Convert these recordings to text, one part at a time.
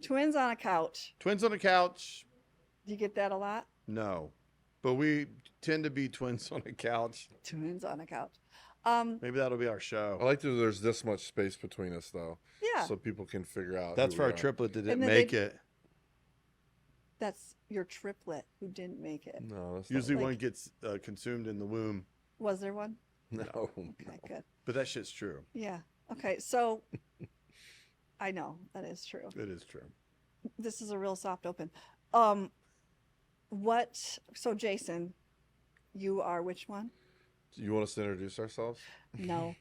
Twins on a couch. Twins on a couch. Do you get that a lot? No, but we tend to be twins on a couch. Twins on a couch. Maybe that'll be our show. I like that there's this much space between us, though. Yeah. So people can figure out. That's who for we our are. triplet that And didn't then make they- it. That's your triplet who didn't make it. No, that's Usually like- one gets consumed in the womb, Was there one? not, no. Okay, good. but that shit's true. Yeah. Okay, so I know that is true. It is true. This is a real soft open. So Jason, you are which one? Do you want us to introduce ourselves? No.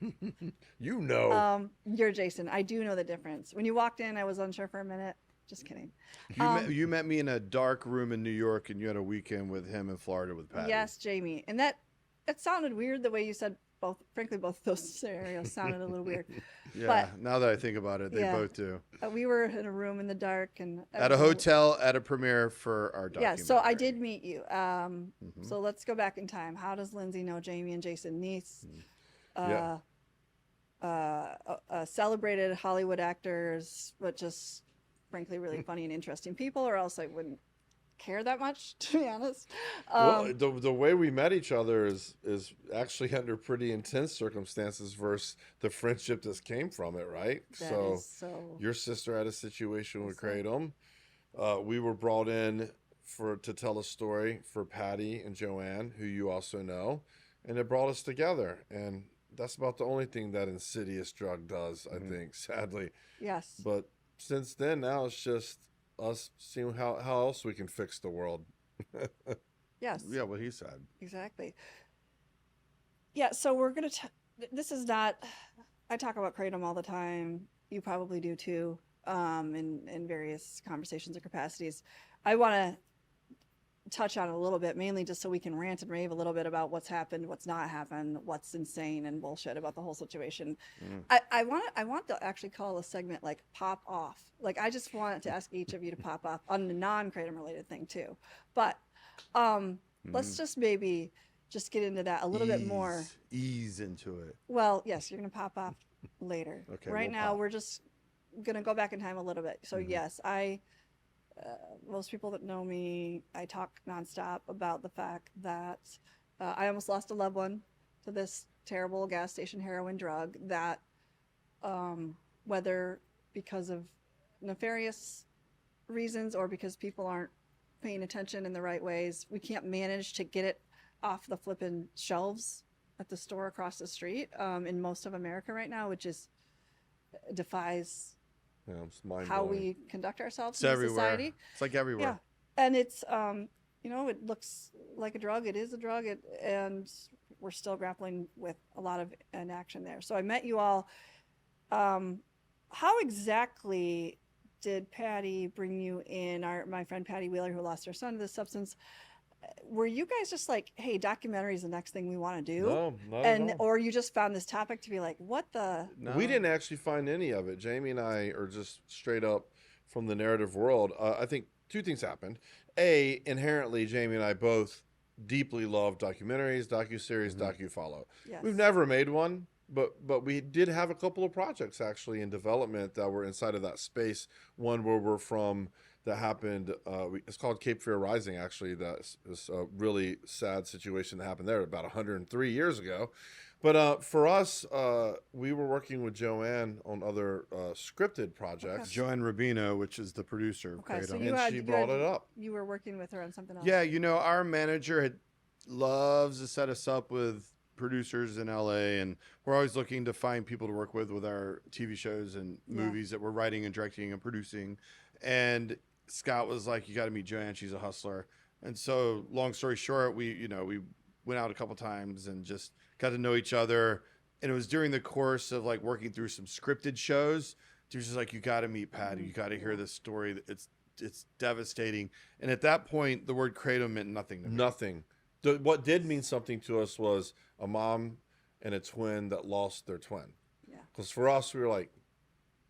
You know. You're Jason. I do know the difference. When you walked in, I was unsure for a minute. Just kidding. You met me in a dark room in New York, and you had a weekend with him in Florida with Patty. Yes, Jamie. And it sounded weird the way you said both. Frankly, both of those scenarios sounded a little weird. Yeah. But- Now that I think about it, they Yeah. both do. We were in a room in the dark and At a hotel at a premiere for our Yeah, documentary. so I did meet you. Mm-hmm. So let's go back in time. How does Lindsay know Jamie and Jason Neese? Yeah. Celebrated Hollywood actors, but just frankly really funny and interesting people, or else I wouldn't care that much, to be honest. Well, the way we met each other is actually under pretty intense circumstances versus the friendship that came from it, right? That is so. Your sister had a situation with Yes, sir. Kratom. We were brought in to tell a story for Patty and Joanne, who you also know, and it brought us together. And that's about the only thing that insidious drug does, I think, sadly. Yes. But since then, now it's just us seeing how else we can fix the world. Yes. Yeah, what he said. Exactly. Yeah, so we're going to, this is not, I talk about Kratom all the time. You probably do too, in various conversations or capacities. I want to touch on it a little bit, mainly just so we can rant and rave a little bit about what's happened, what's not happened, what's insane and bullshit about the whole situation. I want to actually call a segment like pop off. Like I just want to ask each of you to pop off on the non-Kratom related thing too. But let's just maybe just get into that a little bit more. Ease into it. Well, yes, you're going to pop off later. Okay, Right we'll now, pop. we're just going to go back in time a little bit. So, yes, most people that know me, I talk nonstop about the fact that I almost lost a loved one to this terrible gas station heroin drug that, whether because of nefarious reasons or because people aren't paying attention in the right ways, we can't manage to get it off the flippin' shelves at the store across the street in most of America right now, which is defies You know, it's mind how we conduct ourselves It's in everywhere. society. It's like everywhere. Yeah, and it's it looks like a drug. It is a drug, and we're still grappling with a lot of inaction there. So I met you all. How exactly did Patty bring you in? My friend Patty Wheeler, who lost her son to this substance. Were you guys just like, hey, documentary is the next thing we want to do? No, not at all. Or you just found this topic to be like, what the? No. We didn't actually find any of it. Jamie and I are just straight up from the narrative world. I think two things happened. A, inherently, Jamie and I both deeply love documentaries, docuseries, docu-follow. Yes. We've never made one, but we did have a couple of projects actually in development that were inside of that space. One where we're from that happened. It's called Cape Fear Rising. Actually, that's a really sad situation that happened there about 103 years ago. But for us, we were working with Joanne on other scripted projects. Joanne Rubino, which is the producer of Okay, so Kratom. And she brought it up. You were working with her on something else. Yeah, our manager loves to set us up with producers in LA, and we're always looking to find people to work with our TV shows and movies that we're writing and directing and producing. And Scott was like, "You got to meet Joanne. She's a hustler." And so, long story short, we went out a couple times and just got to know each other. And it was during the course of like working through some scripted shows. She was just like, "You got to meet Patty. You got to hear this story. It's devastating." And at that point, the word Kratom meant nothing to me. Nothing. What did mean something to us was a mom and a twin that lost their twin. Yeah. Because for us, we were like,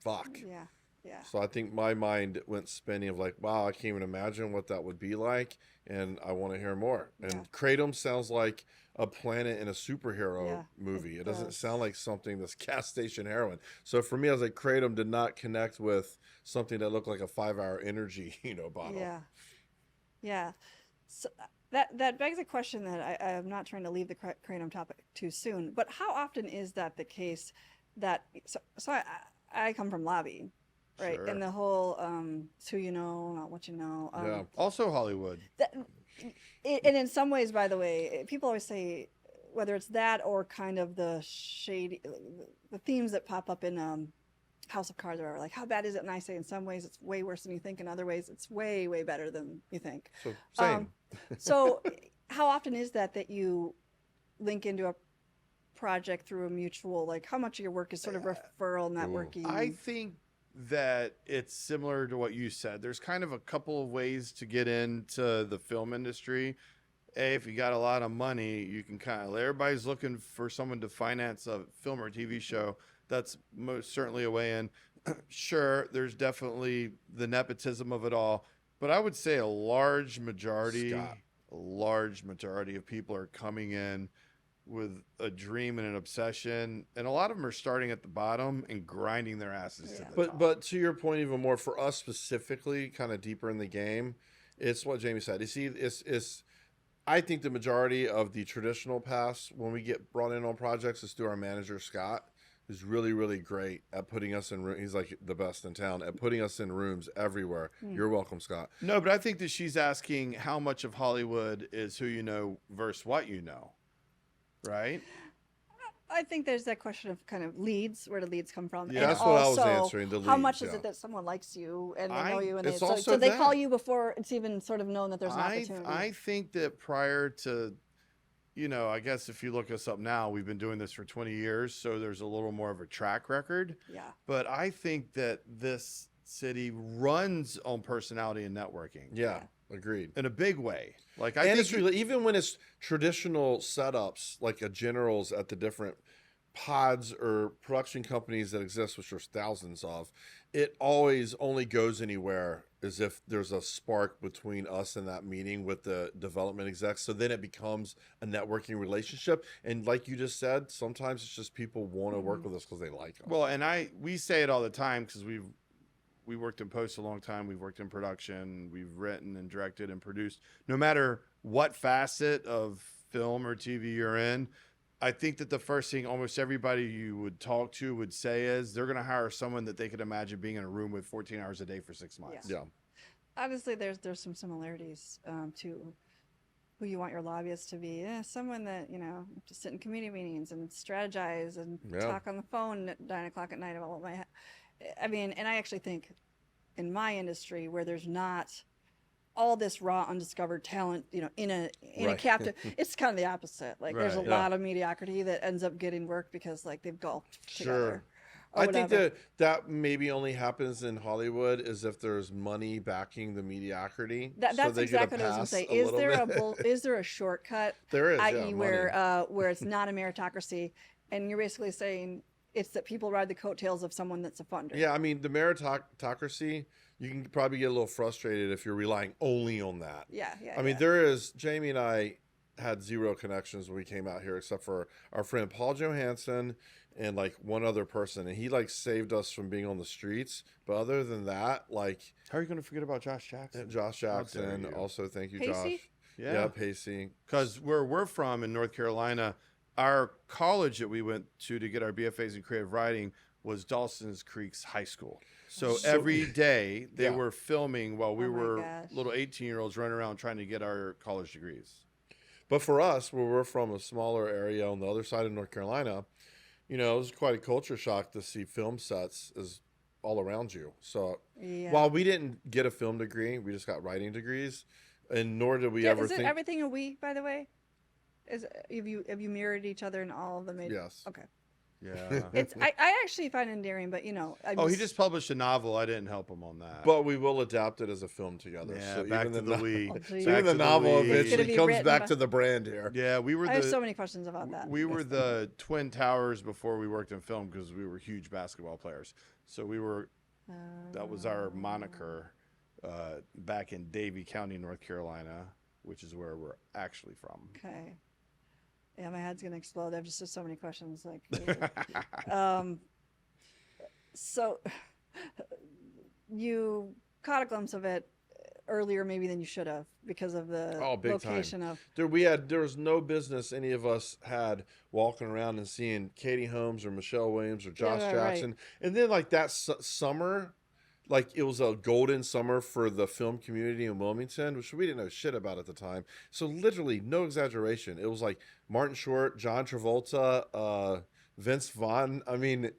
fuck. Yeah. Yeah. So I think my mind went spinning of like, wow, I can't even imagine what that would be like, and I want to hear more. And Yeah. Kratom sounds like a planet in a superhero Yeah, movie. It it doesn't does. sound like something that's gas station heroin. So for me, I was like, Kratom did not connect with something that looked like a 5-hour energy, bottle. Yeah. Yeah. So that begs a question that I'm not trying to leave the kratom topic too soon, but how often is that the case that I come from lobbying, right? Sure. And the whole it's who you know, not what you know. Yeah. Also Hollywood. That, and in some ways, by the way, people always say whether it's that or kind of the shady, the themes that pop up in House of Cards or whatever, like how bad is it? And I say in some ways it's way worse than you think. In other ways, it's way, way better than you think. So same. So how often is that you link into a project through a mutual, like how much of your work is sort of referral networking? I think that it's similar to what you said. There's kind of a couple of ways to get into the film industry. If you got a lot of money, you can kind of, everybody's looking for someone to finance a film or TV show. That's most certainly a way in. Sure, there's definitely the nepotism of it all, but I would say a large majority of people are coming in with a dream and an obsession, and a lot of them are starting at the bottom and grinding their asses to the top. But to your point, even more for us specifically, kind of deeper in the game, it's what Jamie said. You see, it's I think the majority of the traditional pass when we get brought in on projects is through our manager Scott, who's really, really great at putting us in. He's like the best in town at putting us in rooms everywhere. You're welcome, Scott. No, but I think that she's asking how much of Hollywood is who you know versus what you know, right? I think there's that question of kind of leads. Where do leads come from? Yeah, And that's what I was also, answering, the how much leads, is yeah. it that someone likes you and they know you, and It's so also they that. call you before it's even sort of known that there's an opportunity. I think that prior to, I guess if you look us up now, we've been doing this for 20 years, so there's a little more of a track record. Yeah. But I think that this city runs on personality and networking. Yeah, agreed. In a big way. Like I And think it's really, even when it's traditional setups, like a generals at the different pods or production companies that exist, which there's thousands of, it always only goes anywhere as if there's a spark between us and that meeting with the development execs. So then it becomes a networking relationship. And like you just said, sometimes it's just people want to work with us because they like us. Well, and we say it all the time because we worked in post a long time. We've worked in production. We've written and directed and produced. No matter what facet of film or TV you're in, I think that the first thing almost everybody you would talk to would say is they're going to hire someone that they could imagine being in a room with 14 hours a day for 6 months. Yeah. Obviously, there's some similarities to who you want your lobbyist to be. Someone that to sit in committee meetings and strategize and talk on the phone at 9:00 at night about what my. I mean, and I actually think in my industry where there's not all this raw undiscovered talent in a captive, it's kind of the opposite. Like there's a Right, lot of mediocrity that ends up getting work because like they've golfed together. I think that maybe only happens in Hollywood is if there's money backing the mediocrity. That's exactly what I was going to say. Is there a shortcut? There is, i.e. where it's not a meritocracy, and you're basically saying it's that people ride the coattails of someone that's a funder. Yeah, I mean the meritocracy, you can probably get a little frustrated if you're relying only on that. Yeah. I mean, there is, Jamie and I had zero connections when we came out here except for our friend Paul Johansson and like one other person, and he like saved us from being on the streets. But other than that, like, how are you going to forget about Josh Jackson? Josh Jackson, you. also thank you, Pacey? Josh. Yeah, Pacey. Because where we're from in North Carolina, our college that we went to get our BFAs in creative writing was Dawson's Creek's high school. So every day they were filming while we were gosh. little 18-year-olds running around trying to get our college degrees. But for us, where we're from, a smaller area on the other side of North Carolina, it was quite a culture shock to see film sets is all around you. So while we didn't get a film degree, we just got writing degrees, and nor did we ever is it think. everything a we, by the way? Have you mirrored each other in all of the Yes. Okay. Yeah. It's I actually find it endearing, but he just published a novel. I didn't help him on that. But we will adapt it as a film together. Yeah, so back even to the the we. Oh, so geez. even Back the to the novel we. It's gonna eventually be comes written back by- to the brand here. Yeah, we were I have so many questions about that. We were the Twin Towers before we worked in film because we were huge basketball players. So we were That was our moniker back in Davie County, North Carolina, which is where we're actually from. Okay. Yeah, my head's gonna explode. I have just so many questions. Um, so you caught a glimpse of it earlier maybe than you should have because of the Oh, big time. location of. Dude, there was no business any of us had walking around and seeing Katie Holmes or Michelle Williams or Josh right. Jackson. And then like that summer, like it was a golden summer for the film community in Wilmington, which we didn't know shit about at the time. So literally, no exaggeration, it was like Martin Short, John Travolta, Vince Vaughn. I mean,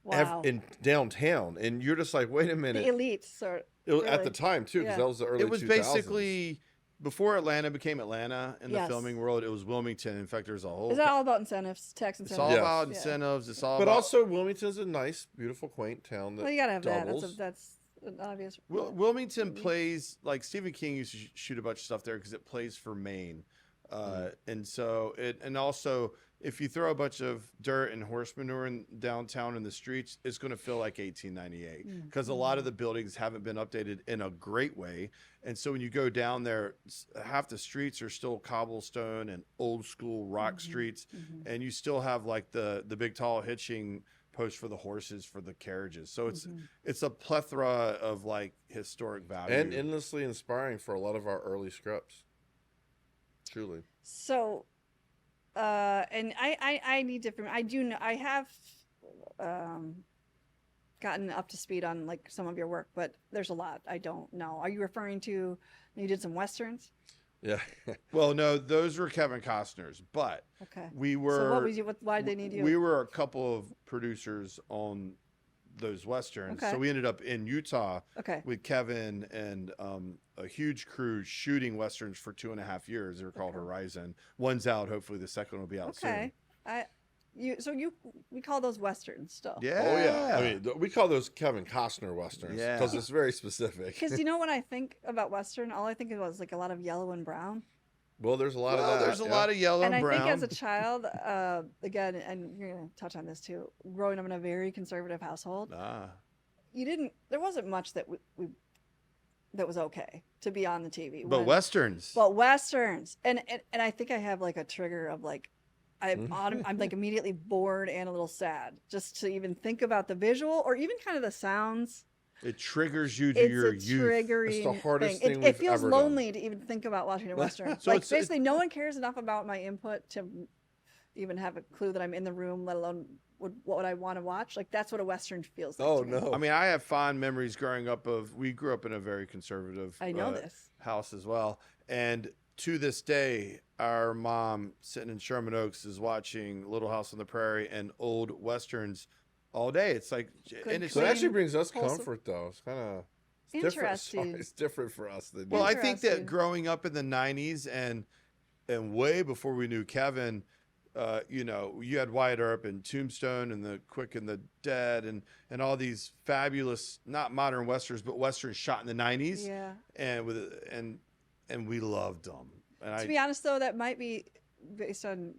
Wow. in downtown, and you're just like, wait a The minute. elites are It was, at really. the time too, because Yeah. that was the early. It was 2000s. basically before Atlanta became Atlanta in the Yes. filming world. It was Wilmington. In fact, there's a whole. Is that all about incentives, tax It's incentives? all Yes. about Yeah. incentives. It's all But about. also, Wilmington's a nice, beautiful, quaint town. That Well, you gotta have that. doubles. That's an obvious. Wilmington Mhm. plays like Stephen King used to shoot a bunch of stuff there because it plays for Maine, and so and also if you throw a bunch of dirt and horse manure in downtown in the streets, it's going to feel like 1898 because a lot of the buildings haven't been updated in a great way, and so when you go down there, half the streets are still cobblestone and old school rock streets, and you still have like the big tall hitching post for the horses for the carriages. So it's a plethora of like historic value and endlessly inspiring for a lot of our early scripts. Truly. So, and I need different. I do know I have gotten up to speed on like some of your work, but there's a lot I don't know. Are you referring to you did some westerns? Yeah. Well, no, those were Kevin Costner's, but Okay. we were. So what was you? Why did they need you? We were a couple of producers on those westerns, Okay. so we ended up in Utah Okay. with Kevin and a huge crew shooting westerns for 2.5 years. They were called Okay. Horizon. One's out. Hopefully, the second will be out Okay. We call those westerns still. soon. Yeah. Oh yeah. I mean, we call those Kevin Costner westerns Yeah. because it's very specific. Because you know when I think about western, all I think of is like a lot of yellow and brown. Well, there's a lot Well, of that. there's a lot of yellow and And I brown. think as a child, again, and you're gonna touch on this too, growing up in a very conservative household, there wasn't much that we that was okay to be on the TV. but westerns. But westerns, and I think I have like a trigger of like, Mhm. I'm like immediately bored and a little sad just to even think about the visual or even kind of the sounds. It triggers you to It's your a youth. triggering It's the hardest thing It we've feels ever done. lonely to even think about watching a western. So like it's- basically, no one cares enough about my input to even have a clue that I'm in the room, let alone what would I want to watch. Like that's what a western feels like. Oh to me. no. I mean, I have fond memories growing up of. We grew up in a very conservative. I know this. house as well, and to this day, our mom sitting in Sherman Oaks is watching Little House on the Prairie and old westerns all day. It's like, and it's So it clean, actually brings us wholesome. comfort, though. It's kind of different. Sorry, Interesting. it's different for us than well, you. I think that Interesting. growing up in the '90s and way before we knew Kevin, you know, you had Wyatt Earp and Tombstone and The Quick and the Dead and all these fabulous, not modern westerns, but westerns shot in the '90s, Yeah. and we loved them. And To be honest, though, that might be based on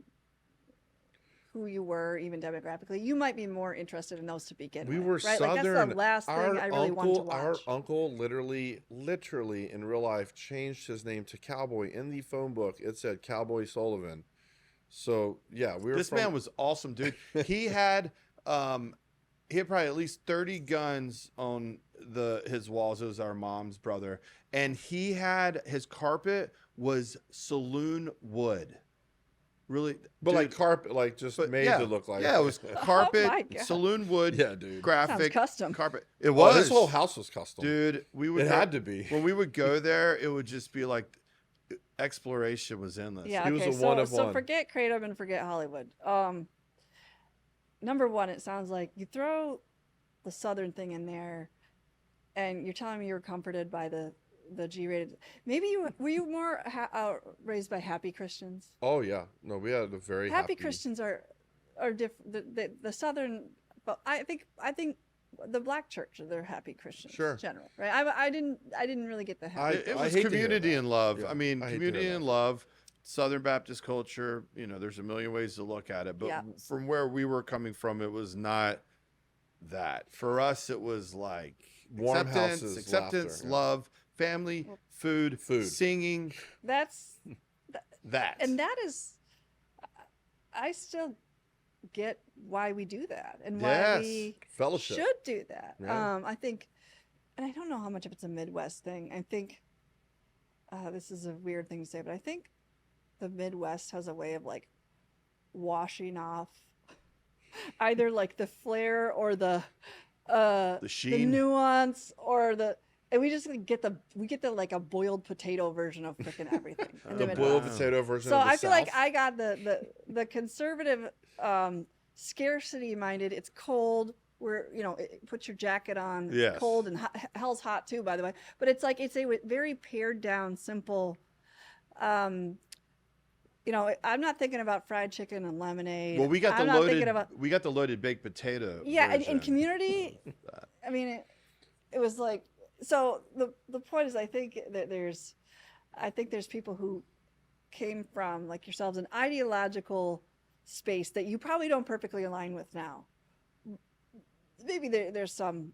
who you were, even demographically. You might be more interested in those to begin We with. were right? Like that's Southern. the last thing I really want to Our watch. uncle literally in real life changed his name to Cowboy. In the phone book, it said Cowboy Sullivan. So yeah, we were. this man was awesome, dude. He had probably at least 30 guns on his walls. It was our mom's brother, and he had his carpet was saloon wood. Really, but dude, like carpet, like just but made yeah, to look like. yeah, it was carpet, my God. saloon wood, Yeah, dude. Sounds graphic custom. carpet. It Well, was his whole house was custom. dude. We would It go- had to be. when we would go there. It would just be like exploration was endless. Yeah, He was okay. a one of So one. forget Kratom and forget Hollywood. Number one, it sounds like you throw the Southern thing in there, and you're telling me you were comforted by the G-rated. Maybe were you more raised by happy Christians? Oh yeah, no, we had a very Happy Christians are different. The Southern, but I think the Black church they're happy Christians. Sure. In general, right? I didn't really get the happy. It I was hate to hear community that. and love. Yeah, I mean, I hate to community hear and that. love, Southern Baptist culture. You know, there's a million ways to look at it, but Yeah. from where we were coming from, it was not that. For us, it was like Warm acceptance, houses, acceptance, laughter, yeah. love, family, food, Food. singing. That's That. and that is, I still get why we do that and why Yes. we Fellowship. should do that. Yeah. I think, and I don't know how much of it's a Midwest thing. I think this is a weird thing to say, but I think the Midwest has a way of like washing off either like the flair or the sheen. nuance or and we just get the like a boiled potato version of freaking everything in The the boiled Midwest. potato version So of the I feel like South. I got the conservative scarcity minded. It's cold. Put your jacket on. It's Yes. cold and hell's hot too, by the way. But it's like it's a very pared down, simple. I'm not thinking about fried chicken and lemonade. Well, we got I'm the not loaded. thinking about We got the loaded baked potato. yeah, and version. Community. I mean, it was like so. The point is, I think there's people who came from like yourselves an ideological space that you probably don't perfectly align with now. Maybe there's some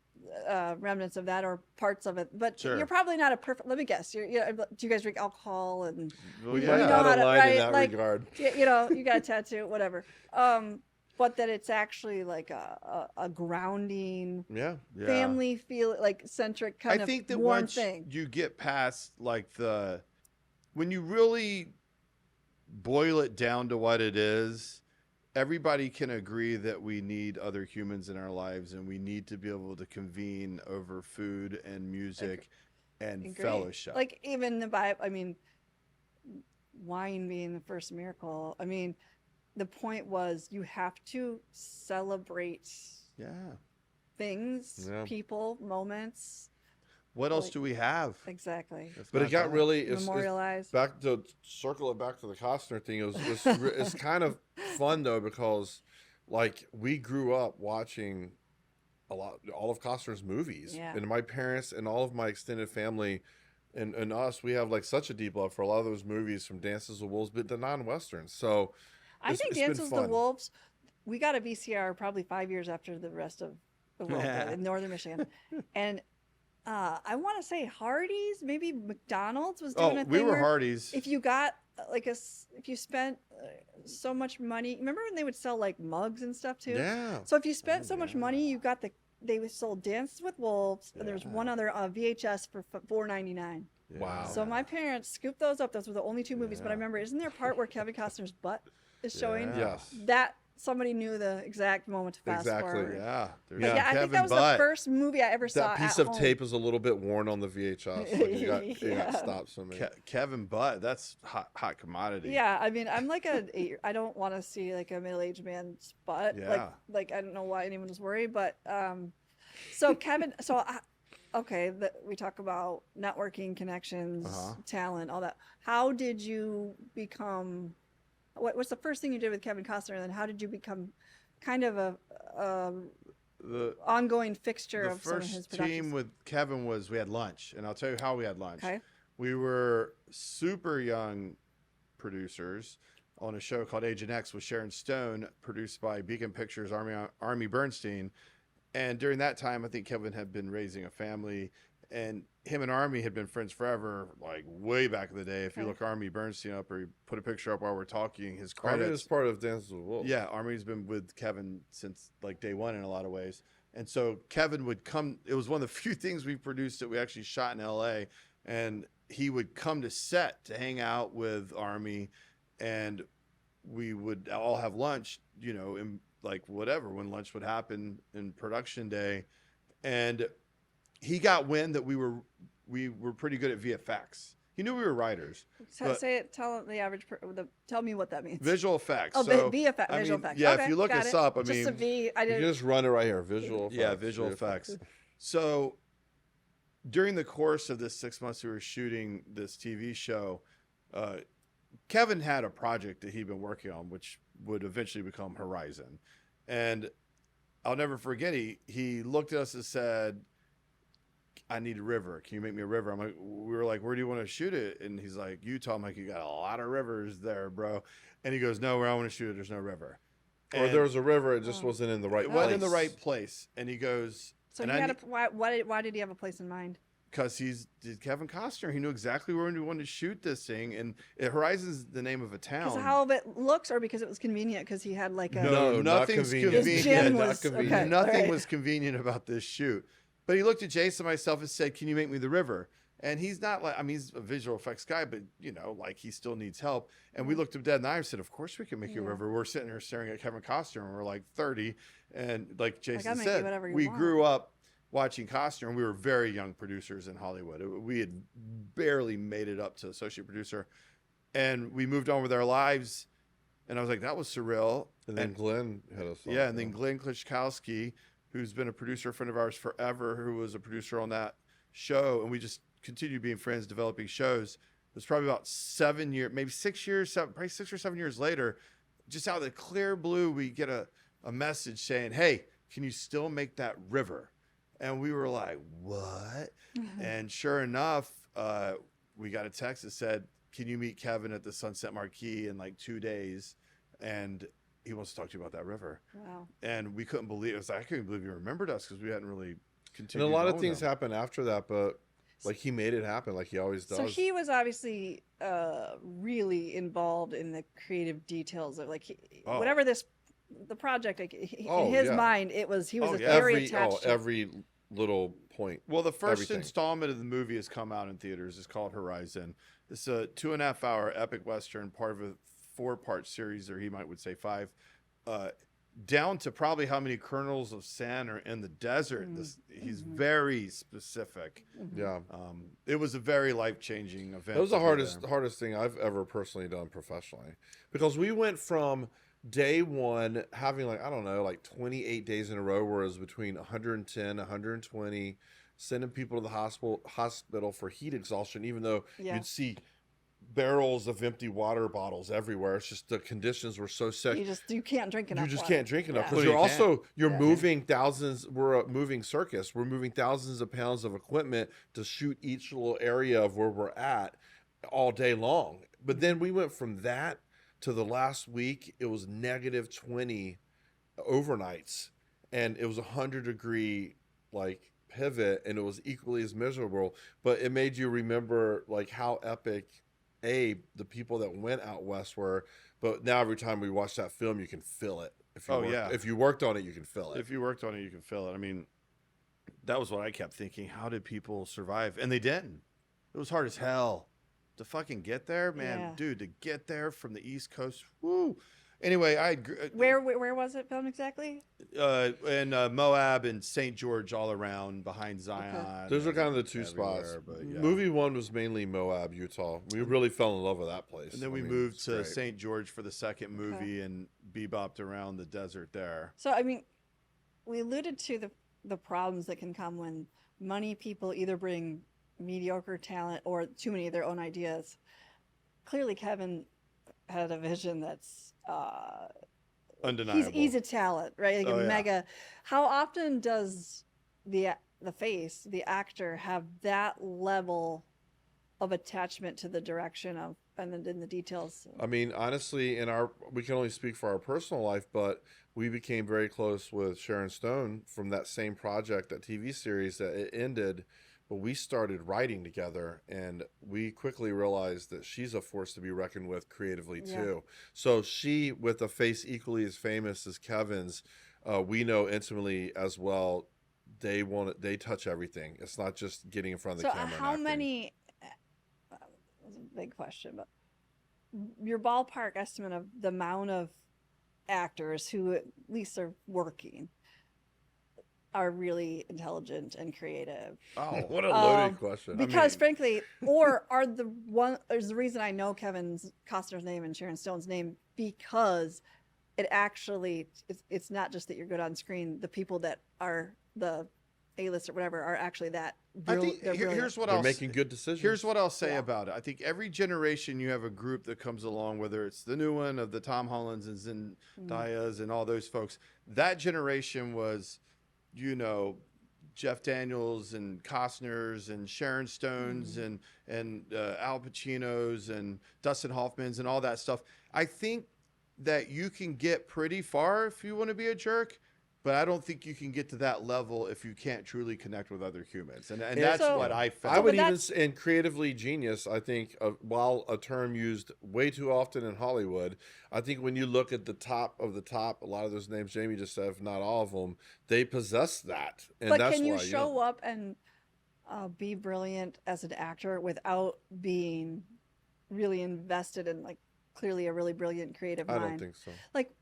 remnants of that or parts of it, but Sure. you're probably not a perfect. Let me guess. Do you guys drink alcohol and Well, We yeah. might know not how to- align right, in that like- regard. you got a tattoo, whatever. But that it's actually like a grounding Yeah. family feel like centric kind I of think that warm once thing. you get past like when you really boil it down to what it is, everybody can agree that we need other humans in our lives and we need to be able to convene over food and music and Agree. fellowship. Like even the Bible, I mean, wine being the first miracle. I mean, the point was you have to celebrate yeah. things, Yeah. people, moments. What else Like- do we have? Exactly. if But not it got that? really it's Memorialize. back to circle it back to the Costner thing. It's kind of fun though because like we grew up watching all of Costner's movies, Yeah. and my parents and all of my extended family and us, we have like such a deep love for a lot of those movies from Dances with Wolves, but the non-westerns. So I think it's been Dances with the fun. Wolves, we got a VCR probably 5 years after the rest of the world did in northern Michigan. And I want to say Hardee's, maybe McDonald's was doing Oh, a we thing were where Hardee's. if you got if you spent so much money, remember when they would sell like mugs and stuff too? yeah, So if you spent so much money, you got they sold Dances with Wolves, and there was Yeah. one other VHS for $4.99. Wow. So my parents scooped those up. Those were the only two movies. But I Yeah. remember, isn't there a part where Kevin Costner's butt is showing? Yeah. yes, That somebody knew the exact moment to fast Exactly. forward. Yeah. There's But Yeah. yeah, I think Kevin that was Butt. the first movie I ever saw that piece at of home. tape is a little bit worn on the VHS. Like it got Yeah. stopped so many. Kevin Butt. That's hot commodity. Yeah, I mean, I'm like I don't want to see like a middle-aged man's butt. Yeah. Like I don't know why anyone was worried, but so Kevin, okay, we talk about networking, connections, Uh-huh. talent, all that. How did you become? What's the first thing you did with Kevin Costner, and then how did you become kind of a The ongoing fixture the of some of his first productions? team with Kevin was we had lunch, and I'll tell you how we had lunch. Okay. We were super young producers on a show called Agent X with Sharon Stone, produced by Beacon Pictures, Army Bernstein. And during that time, I think Kevin had been raising a family, and him and Army had been friends forever, like way back in the day. If you Okay. look Army Bernstein up, or you put a picture up while we're talking, his Army credits. is part of Dances with Wolves. Yeah, Army's been with Kevin since like day one in a lot of ways. And so Kevin would come, it was one of the few things we produced that we actually shot in LA. And he would come to set to hang out with Army, and we would all have lunch, in like whatever, when lunch would happen in production day. And he got wind that we were pretty good at VFX. He knew we were writers. but- Tell the average. Tell me what that means. Visual effects. Oh, so, VFX, I visual mean, effects. Yeah, Okay, if you look got us it. up, I Just a mean, V. I You didn't. can just run it right here. Visual. yeah, effects, visual effects. So during the course of this 6 months we were shooting this TV show, Kevin had a project that he'd been working on, which would eventually become Horizon. And I'll never forget, he looked at us and said, I need a river. Can you make me a river? We were like, where do you want to shoot it? And he's like, Utah. I'm like, you got a lot of rivers there, bro. And he goes, no, where I want to shoot it, there's no river. Or And there was a river, it just Oh. wasn't in the right it place. wasn't in the right place. And he goes, So and he I had why did he have a place in mind? because he's Kevin Costner. He knew exactly where we wanted to shoot this thing. And Horizon's the name of a town. Because how it looks, or because it was convenient? Because he had like a No, not nothing's convenient. his convenient. gym Not was convenient. okay. Nothing alright. was convenient about this shoot. But he looked at Jason and myself and said, "Can you make me the river?" And he's not like, I mean, he's a visual effects guy, but like he still needs help. And we looked him dead in the eye and said, "Of course we can make you a Yeah. river." We're sitting here staring at Kevin Costner and we're like 30. And like Jason make you said, whatever you we want. grew up watching Costner and we were very young producers in Hollywood. We had barely made it up to associate producer. And we moved on with our lives. And I was like, that was surreal. And then Glenn hit us. Yeah, and then Glenn Klichkowski, who's been a producer friend of ours forever, who was a producer on that show, and we just continued being friends, developing shows. It was probably about 7 years, maybe 6 years, probably 6 or 7 years later, just out of the clear blue, we get a message saying, "Hey, can you still make that river?" And we were like, "What?" And sure enough, we got a text that said, "Can you meet Kevin at the Sunset Marquee in like 2 days?" And he wants to talk to you about that river. Wow. And we couldn't believe it. Was like, I couldn't believe he remembered us because we hadn't really And continued. a lot of going things with him. happened after that, but like he made it happen, like he always does. So he was obviously really involved in the creative details of like Oh. whatever the project. Like, Oh, in his yeah. mind, he was Oh, yeah. very attached. to it. every little point. Well, the first Everything. installment of the movie has come out in theaters. It's called Horizon. It's a 2.5-hour epic Western, part of a 4-part series, or he would say 5, down to probably how many kernels of sand are in the desert. He's very specific. Yeah. It was a very life-changing event. That was the to be there. hardest thing I've ever personally done professionally, because we went from day one having like, I don't know, like 28 days in a row where it was between 110, 120, sending people to the hospital for heat exhaustion, even though Yeah. you'd see barrels of empty water bottles everywhere. It's just the conditions were so sick. You can't drink enough. You just water. can't drink enough Yeah. because Well, you're you also you're Yeah. moving thousands. We're a moving circus. We're moving thousands of pounds of equipment to shoot each little area of where we're at all day long. But then we went from that to the last week. It was -20 overnights, and it was 100-degree like pivot, and it was equally as miserable. But it made you remember like how epic the people that went out west were. But now every time we watch that film, you can feel it. If you if you worked on it, you can feel it. If you worked on it, you can feel it. I mean, that was what I kept thinking. How did people survive? And they didn't. It was hard as hell to fucking get there, man. Yeah. Dude, to get there from the East Coast. Woo. Anyway, Where was it filmed exactly? in Moab and St. George, all around behind Zion. Those are and kind of the two everywhere, spots. But yeah. Movie one was mainly Moab, Utah. We really fell in love with that place. And then I we mean, moved it's to great. St. George for the second movie and bebopped around the desert there. So I mean, we alluded to the problems that can come when money people either bring mediocre talent or too many of their own ideas. Clearly, Kevin had a vision that's Undeniable. he's a talent, right? Like Oh, a yeah. mega. How often does the actor have that level of attachment to the direction of and then in the details? I mean, honestly, we can only speak for our personal life, but we became very close with Sharon Stone from that same project, that TV series that it ended. But we started writing together, and we quickly realized that she's a force to be reckoned with creatively Yeah. too. So she, with a face equally as famous as Kevin's, we know intimately as well. They touch everything. It's not just getting in front of the So camera. and how acting. many? That's a big question, but your ballpark estimate of the amount of actors who at least are working are really intelligent and creative. Oh, What a loaded question. Because mean- frankly, is the reason I know Kevin Costner's name and Sharon Stone's name, because it actually it's not just that you're good on screen. The people that are the A-list or whatever are actually that. I think they're brilliant. here's what They're I'll making good decisions. Here's what I'll say Yeah. about it. I think every generation you have a group that comes along, whether it's the new one of the Tom Hollands and Zendayas and all those folks. That generation was, Jeff Daniels and Costner's and Sharon Stones and Al Pacino's and Dustin Hoffman's and all that stuff. I think that you can get pretty far if you want to be a jerk, but I don't think you can get to that level if you can't truly connect with other humans. And that's So- what I I felt. would but even that's- in creatively genius, I think, while a term used way too often in Hollywood, I think when you look at the top of the top, a lot of those names Jamie just said, if not all of them, they possess that. And But that's can you why, show up and be brilliant as an actor without being really invested in like clearly a really brilliant creative I mind? don't think so. Like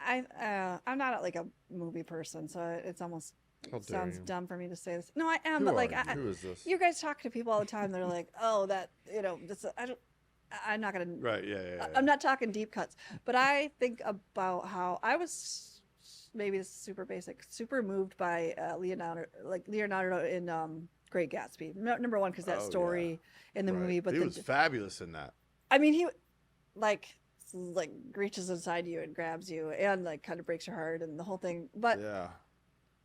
I'm not like a movie person, so it's almost How dare sounds you. dumb for me to say this. No, I am, Who but like are you? Who is this? you guys talk to people all the time. They're like, oh, that this I'm not gonna. Right. Yeah. I'm not talking deep cuts, but I think about how I was maybe this is super basic, super moved by Leonardo in Great Gatsby. Number one, because that Oh, yeah. story in the Right. movie, but He was fabulous in that. I mean, he like reaches inside you and grabs you and like kind of breaks your heart and the whole thing. But Yeah.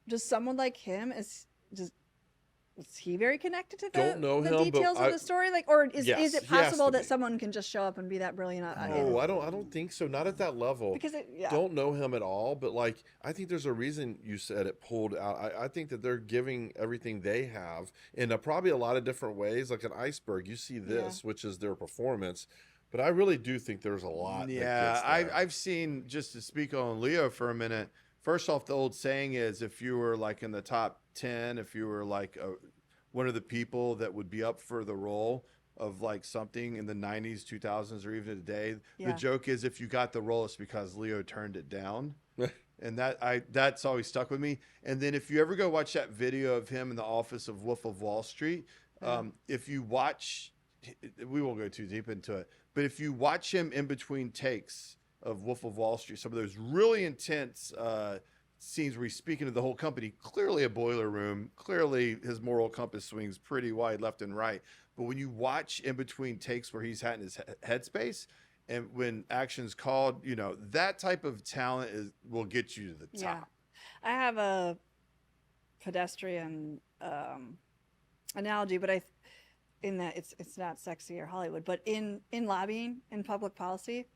just someone like him is he very connected to Don't know the him, but details of I- the story? Like, or is Yes, it he has possible to that be. someone can just show up and be that brilliant? No, I don't think so. Not at that level. Because Don't know him at all, but like I think there's a reason you said it pulled out. I think that they're giving everything they have in probably a lot of different ways. Like an iceberg, you see this, which is their performance, but I really do think there's a lot. Yeah, that gets there. I've seen, just to speak on Leo for a minute. First off, the old saying is, if you were like in the top 10, if you were like one of the people that would be up for the role of like something in the 90s, 2000s, or even today, the Yeah. joke is if you got the role, it's because Leo turned it down. And that's always stuck with me. And then if you ever go watch that video of him in the office of Wolf of Wall Street, if you watch, we won't go too deep into it, but if you watch him in between takes of Wolf of Wall Street, some of those really intense scenes where he's speaking to the whole company, clearly a boiler room, clearly his moral compass swings pretty wide left and right. But when you watch in between takes where he's had in his headspace, and when action's called, that type of talent will get you to the Yeah. top. I have a pedestrian analogy, but in that it's not sexy or Hollywood, but in lobbying, in public policy,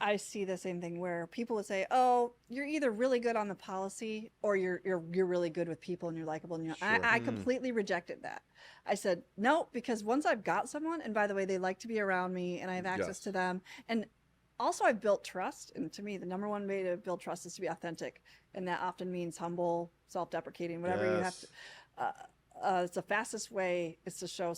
I see the same thing where people would say, "Oh, you're either really good on the policy or you're really good with people and you're likable." And Sure. I completely rejected that. I said no, because once I've got someone, and by the way, they like to be around me, and I have access Yes. to them, and also I've built trust. And to me, the number one way to build trust is to be authentic, and that often means humble, self-deprecating, whatever you have Yes. to. It's the fastest way is to show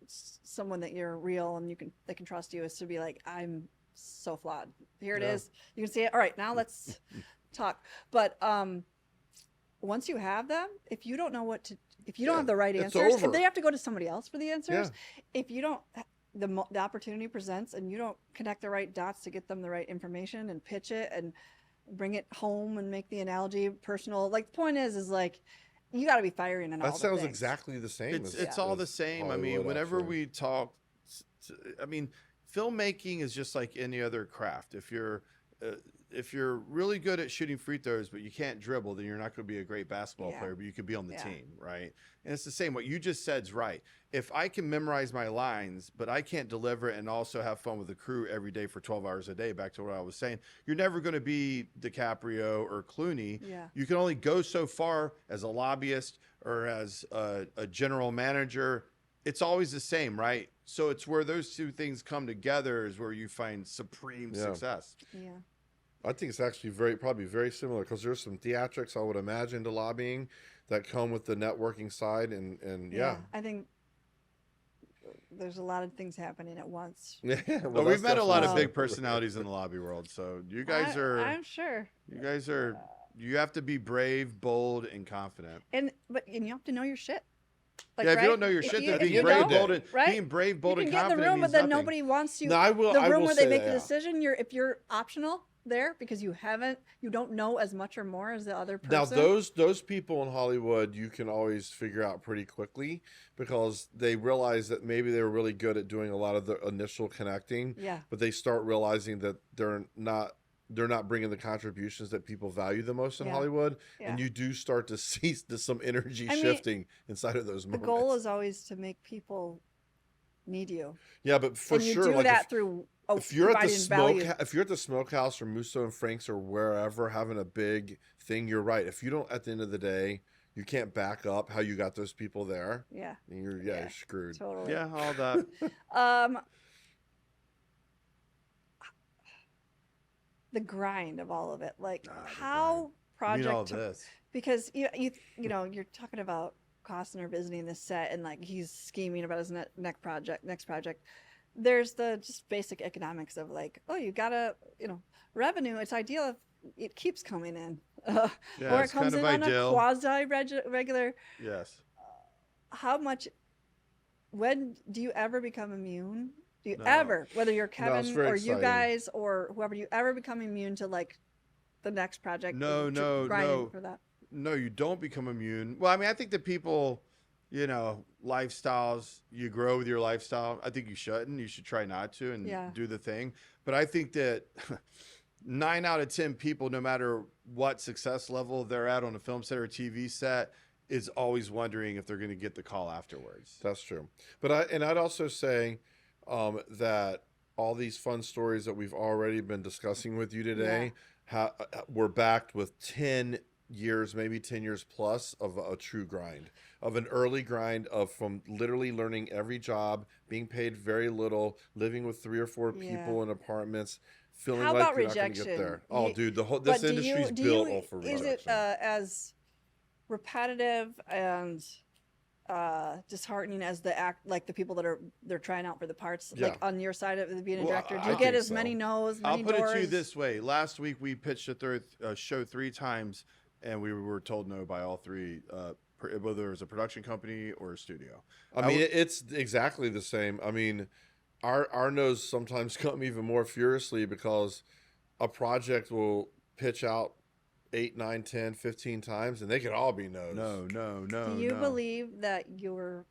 someone that you're real and they can trust you, is to be like, I'm so flawed. Here it Yeah. is. You can see it. All right, now let's talk. But once you have them, if you don't know if you don't Yeah, have the right it's answers, over. if they have to go to somebody else for the answers, Yeah. if you don't, the opportunity presents and you don't connect the right dots to get them the right information and pitch it and bring it home and make the analogy personal. Like the point is like, you got to be firing in all That the sounds things. exactly the same. It's all the same. I mean, Hollywood, whenever actually. we talk, filmmaking is just like any other craft. If you're really good at shooting free throws, but you can't dribble, then you're not going to be a great basketball Yeah. player, but you could be on the Yeah. team, right? And it's the same. What you just said's right. If I can memorize my lines, but I can't deliver it and also have fun with the crew every day for 12 hours a day, back to what I was saying, you're never going to be DiCaprio or Clooney. Yeah. You can only go so far as a lobbyist or as a general manager. It's always the same, right? So it's where those two things come together is where you find supreme Yeah. success. Yeah. I think it's actually probably very similar because there's some theatrics I would imagine to lobbying that come with the networking side and yeah. I think there's a lot of things happening at once. Yeah, Well, we've met a lot of definitely- big personalities in the lobby world. So you guys I'm sure. you have to be brave, bold, and confident. And you have to know your shit. Yeah, if you don't know your If shit, you- then if being you brave, don't, bold, and right? being brave, bold, you and can get in the confident room, but means then nothing. nobody wants you. No, I will. The I room will where they say make that, the yeah. decision, if you're optional there because you don't know as much or more as the other person. Now those people in Hollywood you can always figure out pretty quickly because they realize that maybe they were really good at doing a lot of the initial connecting, Yeah. but they start realizing that they're not bringing the contributions that people value the most in Yeah. Hollywood, Yeah. and you do start to see some energy I mean, shifting inside of those The moments. goal is always to make people need you. Yeah, but for And you sure, do like that through if you're at the providing value. if you're at the smokehouse or Musso and Frank's or wherever having a big thing, you're right. If you don't, at the end of the day, you can't back up how you got those people there. Yeah, Then you're Yeah. you're screwed. totally. Yeah, all that. Um, the grind of all of it, like The how I mean, all project to, this. because you know you're talking about Costner visiting this set and like he's scheming about his next project. There's the just basic economics of like, oh, you gotta, revenue. It's ideal if it keeps coming in, Yeah, or it it's comes kind in of on ideal. a quasi regular. Yes. How much? When do you ever become immune? Do you No. ever, whether you're No, it's Kevin very or you exciting. guys or whoever, do you ever become immune to like the next project? No, and no, grinding no. for that. No, you don't become immune. Well, I mean, I think that people, lifestyles, you grow with your lifestyle. I think you shouldn't. You should try not to and Yeah. do the thing. But I think that 9 out of 10 people, no matter what success level they're at on a film set or a TV set, is always wondering if they're going to get the call afterwards. That's true. But I'd also say that all these fun stories that we've already been discussing with you today were backed with 10 years, maybe 10 years plus of a true grind, of an early grind of from literally learning every job, being paid very little, living with 3 or 4 people in apartments, feeling How like about you're not going to rejection? get there. Oh, You- dude, this But industry's built off of is rejection. it as repetitive and disheartening as the people that they're trying out for the parts, Yeah. like on your side of being a Well, director? Do I you get think as so. many no's, I'll many put doors? it to you this way. Last week, we pitched a show 3 times, and we were told no by all 3, whether it was a production company or a studio. I mean, it's exactly the same. I mean, our no's sometimes come even more furiously because a project will pitch out 8, 9, 10, 15 times, and they could all be no's. No. Do you no. believe that your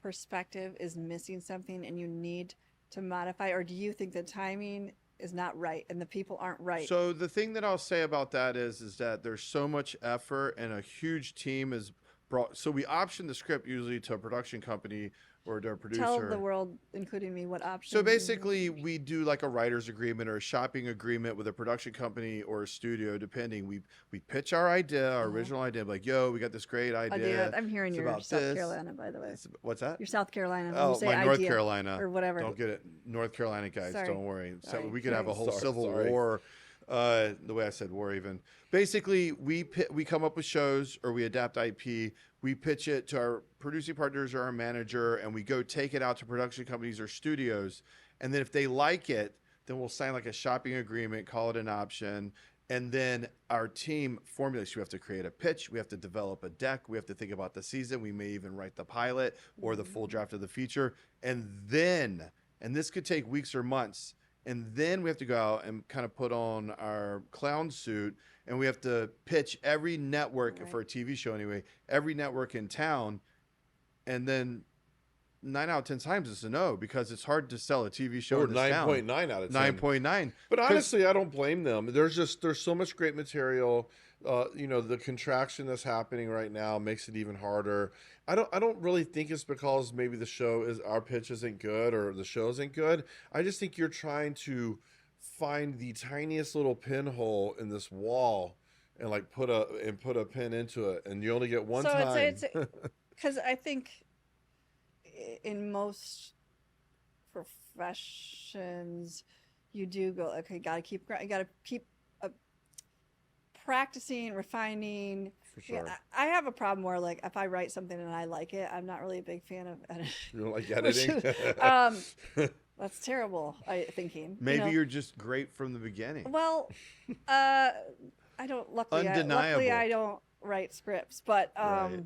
perspective is missing something and you need to modify, or do you think the timing is not right and the people aren't right? So the thing that I'll say about that is that there's so much effort and a huge team is brought. So we option the script usually to a production company or to a producer. Tell the world, including me, what options. So basically, we do like a writer's agreement or a shopping agreement with a production company or a studio, depending. We pitch our idea, our original idea, like, yo, we got this great idea. I'm hearing It's you're about South this. Carolina, by the way. What's that? You're South Carolina. When Oh, you say my North idea Carolina. or whatever. Don't get it. North Carolina guys, Sorry. don't worry. So Sorry. we could have a whole Sorry. civil Sorry. war. The way I said war, even. Basically, we come up with shows or we adapt IP. We pitch it to our producing partners or our manager, and we go take it out to production companies or studios. And then if they like it, then we'll sign like a shopping agreement, call it an option. And then our team formulates. We have to create a pitch. We have to develop a deck. We have to think about the season. We may even write the pilot or the full draft of the feature. And this could take weeks or months. And then we have to go out and kind of put on our clown suit, and we have to pitch every network for a TV show anyway, every network in town. And then 9 out of 10 times it's a no, because it's hard to sell a TV show Or in this town. 9.9 out of 10. 9.9. But honestly, I don't blame them. There's so much great material. The contraction that's happening right now makes it even harder. I don't really think it's because maybe our pitch isn't good or the show isn't good. I just think you're trying to find the tiniest little pinhole in this wall and like put a pin into it, and you only get one time. it's because I think in most professions you do go, okay, you gotta keep practicing, refining. For sure. Yeah, I have a problem where like if I write something and I like it, I'm not really a big fan of editing. You don't like editing? That's terrible. Thinking. Maybe you're just great from the beginning. Well, I don't. Luckily, Undeniable. I don't write scripts, but Right.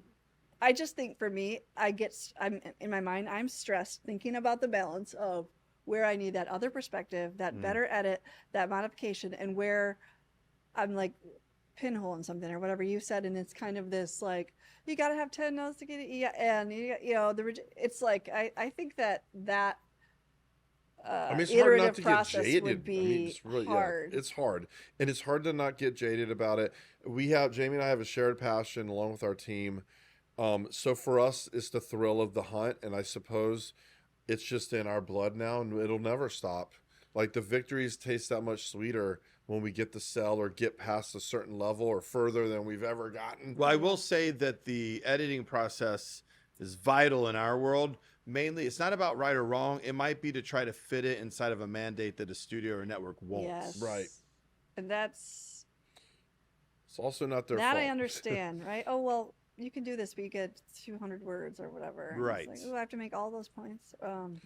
I just think for me, I'm in my mind, I'm stressed thinking about the balance of where I need that other perspective, that better edit, that modification, and where I'm like pinhole in something or whatever you said, and it's kind of this like you got to have 10 notes to get it, and it's like I think that I mean, it's hard iterative not to get process jaded. would be I mean, it's really hard. Yeah, it's hard, and it's hard to not get jaded about it. Jamie and I have a shared passion along with our team. So for us, it's the thrill of the hunt, and I suppose it's just in our blood now, and it'll never stop. Like the victories taste that much sweeter when we get to sell or get past a certain level or further than we've ever gotten. Well, I will say that the editing process is vital in our world. Mainly, it's not about right or wrong. It might be to try to fit it inside of a mandate that a studio or network won't. Yes. Right. And that's It's also not their that fault. I understand, right? Oh, well, you can do this, but you get 200 words or whatever. And it's Right. like, oh, I have to make all those points.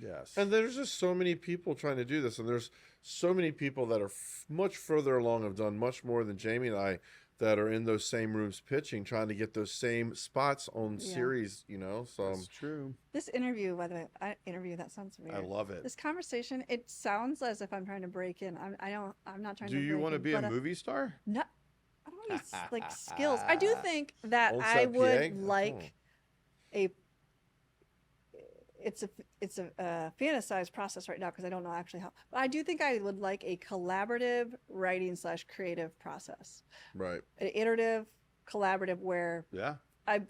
Yes. And there's just so many people trying to do this, and there's so many people that are much further along, have done much more than Jamie and I, that are in those same rooms pitching, trying to get those same spots on Yeah. series, you know. So That's true. This interview, by the way, that sounds weird. I love it. This conversation, it sounds as if I'm trying to break in. I'm not trying Do to. you want to be a movie star? No, I don't want like skills. I do think that Old I Sap would Yang? like a. It's a fantasized process right now because I don't know actually how. But I do think I would like a collaborative writing / creative process, right. an iterative, collaborative where Yeah.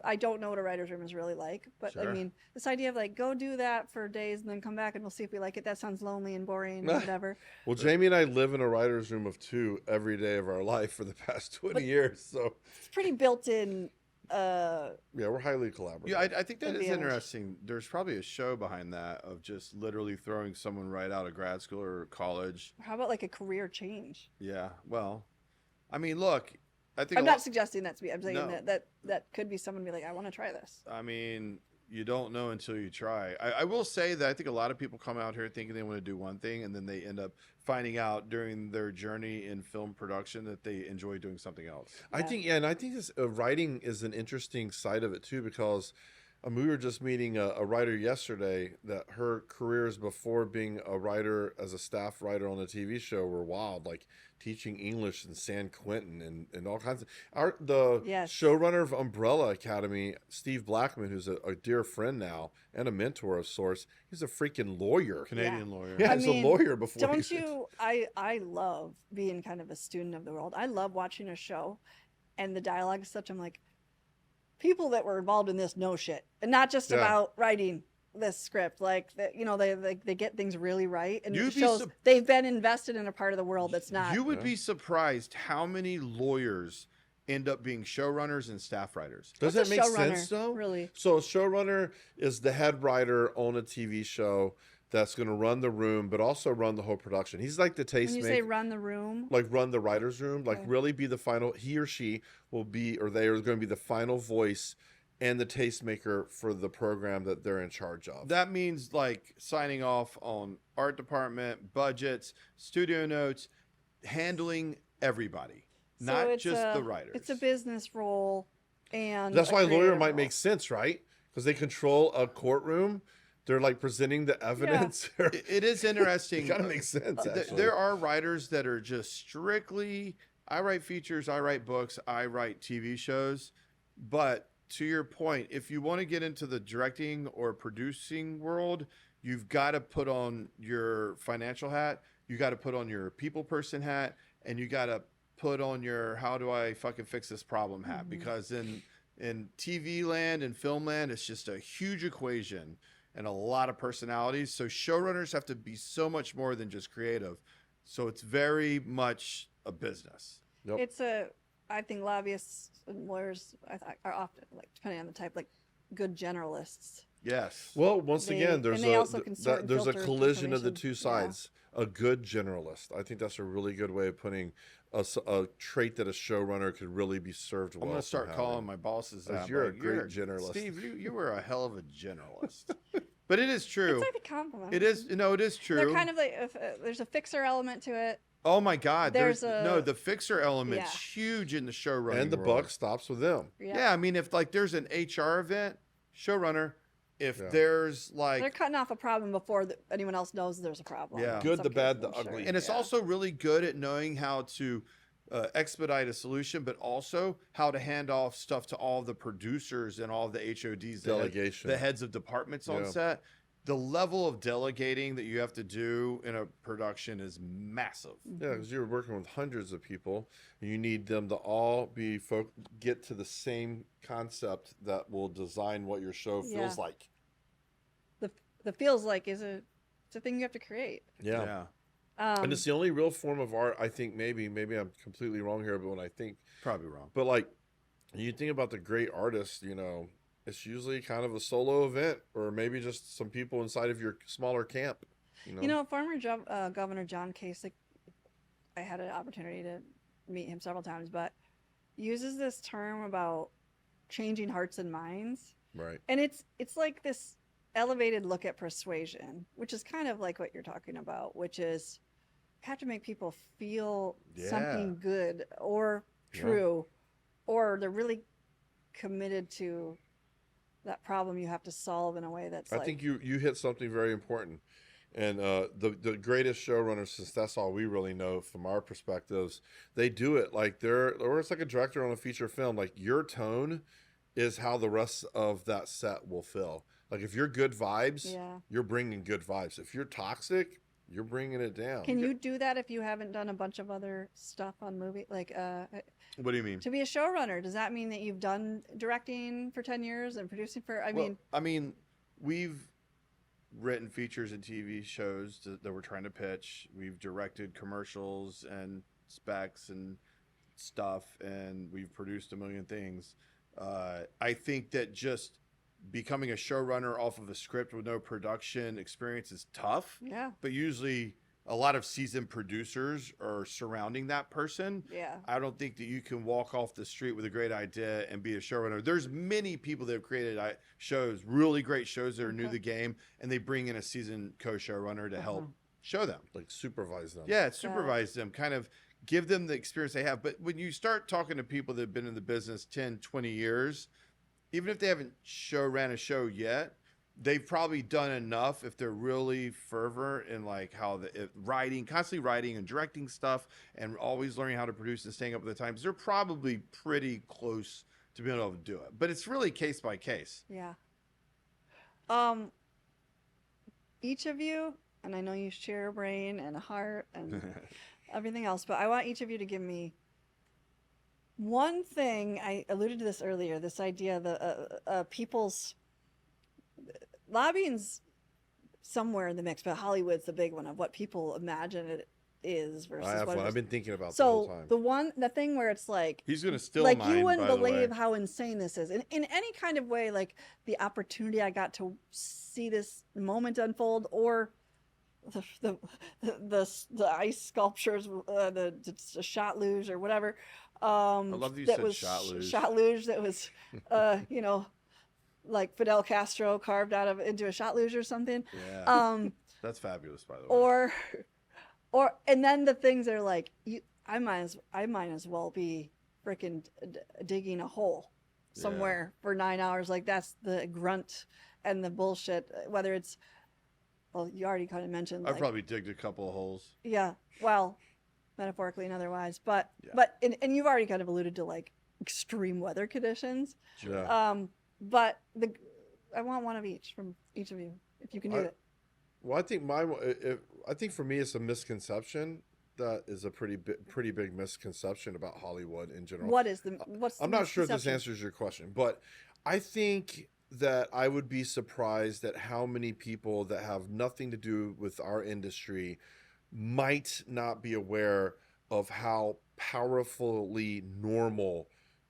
I don't know what a writer's room is really like, but I Sure. mean, this idea of like go do that for days and then come back and we'll see if we like it. That sounds lonely and boring and whatever. Well, Jamie and I live in a writer's room of 2 every day of our life for the past 20 But- years. So It's pretty built in. yeah, we're highly collaborative. Yeah, I think that is Advantage. interesting. There's probably a show behind that of just literally throwing someone right out of grad school or college. How about like a career change? Yeah. Well, I mean, look, I think I'm a not lot- suggesting that to be. I'm saying No. that could be someone be like, I want to try this. I mean, you don't know until you try. I will say that I think a lot of people come out here thinking they want to do one thing, and then they end up finding out during their journey in film production that they enjoy doing something else. I think, and I think this writing is an interesting side of it too, because we were just meeting a writer yesterday that her careers before being a writer as a staff writer on a TV show were wild, like teaching English in San Quentin and all kinds of. The Yes. showrunner of Umbrella Academy, Steve Blackman, who's a dear friend now and a mentor of sorts, he's a freaking lawyer. Canadian lawyer. Yeah, I he's mean, a lawyer before. Don't he's- you? I love being kind of a student of the world. I love watching a show, and the dialogue is such. I'm like, people that were involved in this know shit, and not just Yeah. about writing this script. Like that, they get things really right, and You'd it be shows sup- they've been invested in a part of the world that's not. You would Yeah. be surprised how many lawyers end up being showrunners and staff writers. Does What's that a make showrunner, sense though? really? So a showrunner is the head writer on a TV show that's going to run the room, but also run the whole production. He's like the When you say tastemaker, run the room, like run the writer's room, like Okay. really be the final. He or she will be, or they are going to be the final voice and the tastemaker for the program that they're in charge of. That means like signing off on art department, budgets, studio notes, handling everybody, So not it's just a- the writers. it's a business role, and That's a why lawyer creative might role. make sense, right? Because they control a courtroom. They're like presenting the evidence. It is interesting. It kind of makes sense. Actually. There are writers that are just strictly, I write features, I write books, I write TV shows. But to your point, if you want to get into the directing or producing world, you've got to put on your financial hat, you got to put on your people person hat, and you got to put on your how do I fucking fix this problem hat. Mhm. Because in TV land and film land, it's just a huge equation and a lot of personalities. So showrunners have to be so much more than just creative. So it's very much a business. Yep. I think lobbyists and lawyers are often, like, depending on the type, like good generalists. Yes. Well, once They- again, there's and they also can sort and there's a filter collision of the information. two sides. A good generalist. I think that's a really good way of putting a trait that a showrunner could really be served well. I'm gonna start from calling having. my bosses As that. you're a like, great generalist. Steve, you were a hell of a generalist. But it is true. It's like a compliment. It is. No, it is true. They're kind of like there's a fixer element to it. Oh my God. There's no, a- the fixer element's huge in the showrunning And the world. buck stops with them. Yeah, I mean, if like there's an HR event, showrunner. If Yeah. there's like, They're cutting off a problem before anyone else knows there's a problem. Yeah. in Good, some the bad, cases, the I'm sure. ugly. and it's Yeah. also really good at knowing how to expedite a solution, but also how to hand off stuff to all the producers and all the HODs, Delegation. the heads of departments on Yeah. set. The level of delegating that you have to do in a production is massive. Yeah, because you're working with hundreds of people, and you need them to all get to the same concept that will design what your show feels Yeah. like. the the feels like it's a thing you have to create. Yeah. Um, And it's the only real form of art, I think. Maybe I'm completely wrong here, but when I think, Probably wrong. but like, you think about the great artists, it's usually kind of a solo event, or maybe just some people inside of your smaller camp. former Governor John Kasich, I had an opportunity to meet him several times, but uses this term about changing hearts and minds. Right. And it's like this elevated look at persuasion, which is kind of like what you're talking about, which is you have to make people feel Yeah. something good or Yeah. true, or they're really committed to that problem you have to solve in a way that's I like, think you hit something very important. And the greatest showrunners, since that's all we really know from our perspectives, they do it like or it's like a director on a feature film. Like, your tone is how the rest of that set will feel. Like, if you're good vibes, yeah. you're bringing good vibes. If you're toxic, you're bringing it down. Can you do that if you haven't done a bunch of other stuff on movie? Like, What do you mean? to be a showrunner, does that mean that you've done directing for 10 years and producing for, I mean, we've written features and TV shows that we're trying to pitch. We've directed commercials and specs and stuff, and we've produced a million things. I think that just becoming a showrunner off of a script with no production experience is tough, yeah, but usually a lot of seasoned producers are surrounding that person. yeah. I don't think that you can walk off the street with a great idea and be a showrunner. There's many people that have created shows, really great shows that are new to Okay. the game, and they bring in a seasoned co-showrunner to help show them. like supervise them? Yeah, supervise them, kind of give them the experience they have. But when you start talking to people that have been in the business 10, 20 years, even if they haven't ran a show yet, they've probably done enough if they're really fervent in like how constantly writing and directing stuff and always learning how to produce and staying up with the times. They're probably pretty close to being able to do it, but it's really case by case. Yeah. Each of you, and I know you share a brain and a heart and everything else, but I want each of you to give me one thing. I alluded to this earlier, this idea that people's lobbying's somewhere in the mix, but Hollywood's the big one of what people imagine it is versus I have what one. it I've is. been thinking about the whole So time. the thing where it's like, He's gonna steal like mine. you wouldn't by the way. believe how insane this is in any kind of way, like the opportunity I got to see this moment unfold, or the ice sculptures, the shot luge or whatever. I love that you that said was shot luge. shot luge that was like Fidel Castro carved out of into a shot luge or something. Yeah, that's fabulous, by the way. Or and then the things are like, I might as well be freaking digging a hole somewhere for 9 hours. Like, that's the grunt and the bullshit. Whether it's, well, you already kind of mentioned. I've Like, probably digged a couple of holes. yeah, well, metaphorically and otherwise, but Yeah. and you've already kind of alluded to like extreme weather conditions. Yeah. But I want one of each from each of you, if you can do it. Well, I think for me, it's a misconception. That is a pretty big misconception about Hollywood in general. I'm not sure if this answers your question, but I think that I would be surprised at how many people that have nothing to do with our industry might not be aware of how powerfully normal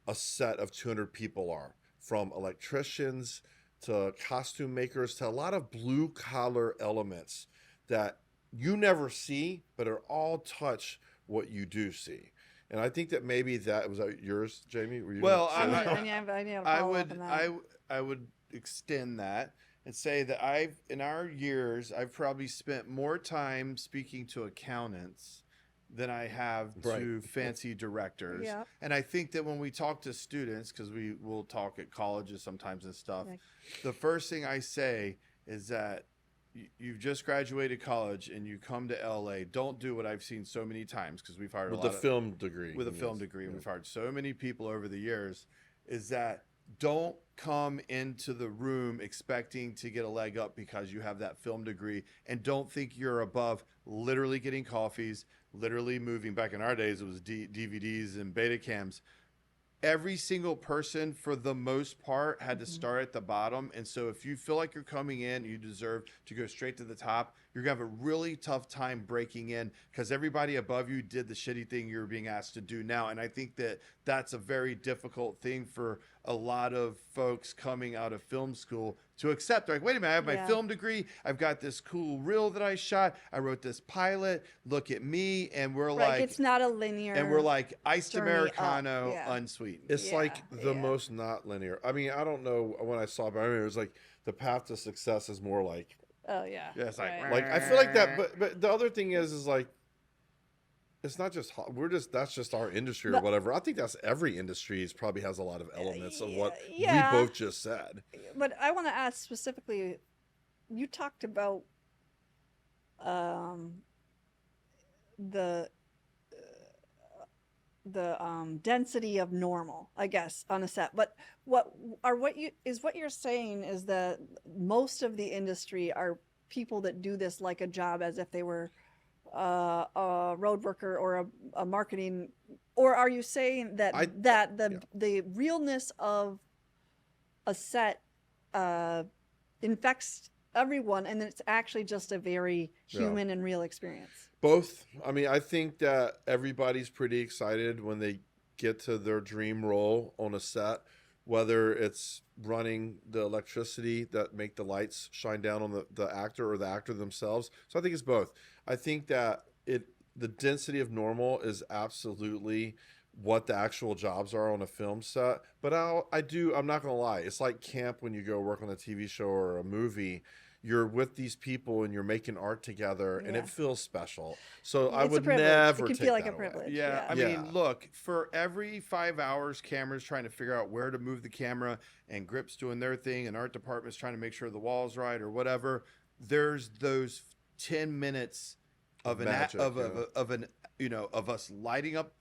a set of 200 people are, from electricians to costume makers to a lot of blue collar elements that you never see, but are all touch what you do see. And I think that maybe that was yours, Jamie. Were you Well, gonna say that? I need to I follow up would on that. I would extend that and say that in our years I've probably spent more time speaking to accountants than I have to Right. fancy directors. Yeah. And I think that when we talk to students, because we will talk at colleges sometimes and stuff, Right. the first thing I say is that you've just graduated college and you come to LA, don't do what I've seen so many times, because we've hired With a the lot of film degree. with a yes. film degree. Yeah. We've hired so many people over the years, is that don't come into the room expecting to get a leg up because you have that film degree, and don't think you're above literally getting coffees, literally moving. Back in our days, it was DVDs and Betacams. every single person for the most part had to Mhm. start at the bottom. And so if you feel like you're coming in, you deserve to go straight to the top, you're gonna have a really tough time breaking in because everybody above you did the shitty thing you're being asked to do now. And I think that that's a very difficult thing for a lot of folks coming out of film school to accept. They're like, wait a minute, I have my Yeah. film degree, I've got this cool reel that I shot, I wrote this pilot, look at me. And we're Right, like, it's not a linear. and we're like iced journey up, Americano yeah. unsweetened. It's Yeah, like the yeah. most not linear. I mean, I don't know when I saw it, but I mean, it was like the path to success is more like Oh yeah. Yeah, it's like- like I feel like that. But the other thing is like it's not just that's just our industry or But- whatever. I think that's every industry probably has a lot of elements of what yeah. we both just said. But I want to ask specifically. You talked about the density of normal, I guess, on a set. But what you're saying is that most of the industry are people that do this like a job, as if they were a road worker or a marketing, or are you saying that the realness of a set infects everyone, and it's actually just a very human and real experience? Both. I mean, I think that everybody's pretty excited when they get to their dream role on a set, whether it's running the electricity that make the lights shine down on the actor or the actor themselves. So I think it's both. I think that the density of normal is absolutely what the actual jobs are on a film set. But I'm not going to lie. It's like camp when you go work on a TV show or a movie. You're with these people and you're making art together, and Yeah. it feels special. So I It's a would privilege. never It can take feel like that a away. privilege. Yeah, I Yeah. mean, look, for every 5 hours, camera's trying to figure out where to move the camera, and Grip's doing their thing, and art department's trying to make sure the wall's right or whatever. There's those 10 minutes of Magic, of us lighting up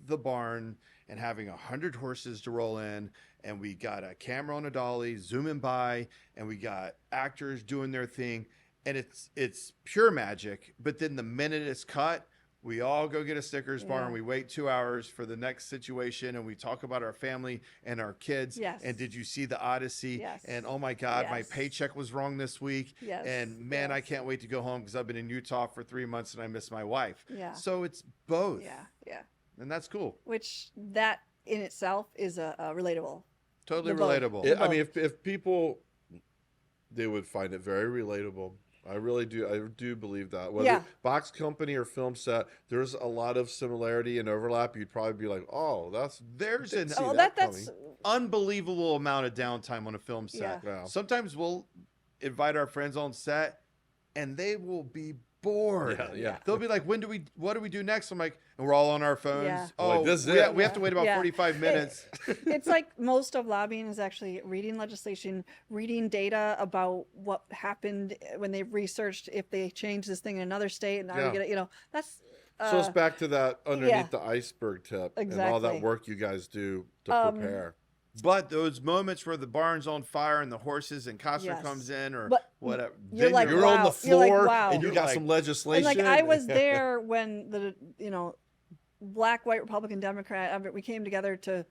the barn and having 100 horses to roll in, and we got a camera on a dolly zooming by, and we got actors doing their thing, and it's pure magic. But then the minute it's cut, we all go get a Snickers bar Yeah. and we wait 2 hours for the next situation, and we talk about our family and our kids. Yes. And did you see the Odyssey? Yes. And oh my God, my Yes. paycheck was wrong this week. Yes. And man, I Yes. can't wait to go home because I've been in Utah for 3 months and I miss my wife. Yeah. So it's both. Yeah. And that's cool. Which that in itself is a relatable. Totally The both. relatable. I mean, if people, they would find it very relatable. I really do. I do believe that. Whether Yeah. box company or film set, there's a lot of similarity and overlap. You'd probably be like, "Oh, There's an See Oh, that that's coming. unbelievable amount of downtime on a film set. Yeah. Sometimes we'll invite our friends on set and they will be bored. Yeah. They'll be like, what do we do next? I'm like, and we're all on our phones. Yeah. Oh, Like, this is we, it. we have to wait about Yeah. 45 minutes. It's like most of lobbying is actually reading legislation, reading data about what happened when they researched if they changed this thing in another state, and now Yeah. we get it. That's So it's back to that underneath yeah. the iceberg tip and all Exactly. that work you guys do to prepare. But those moments where the barn's on fire and the horses and Costner Yes. comes in or But whatever, you're then like, You're wow. on the You're like, floor wow. and you You're got like- some legislation. and like I was there when the black, white, Republican, Democrat. I mean, we came together to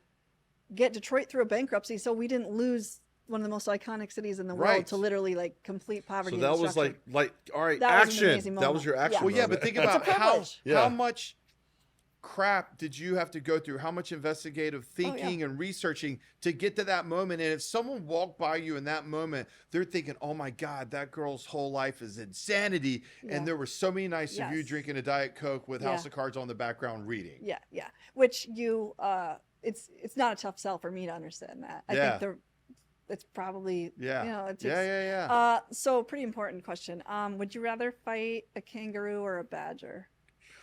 get Detroit through a bankruptcy, so we didn't lose one of the most iconic cities in the world Right. to literally like complete poverty. So and that was destruction. like all right, That was an action. amazing That was moment. your Yeah. action. Well, yeah, but moment. think It's a about how privilege. Yeah. much crap did you have to go through? How much investigative Oh, yeah. thinking and researching to get to that moment? And if someone walked by you in that moment, they're thinking, "Oh my God, that girl's whole life is insanity." Yeah. And there were so many nights of you Yes. drinking a Diet Coke with Yeah. House of Cards on the background reading. Yeah. Which you, it's not a tough sell for me to understand that. I Yeah. think it's probably, Yeah. it takes, Yeah. so pretty important question. Would you rather fight a kangaroo or a badger?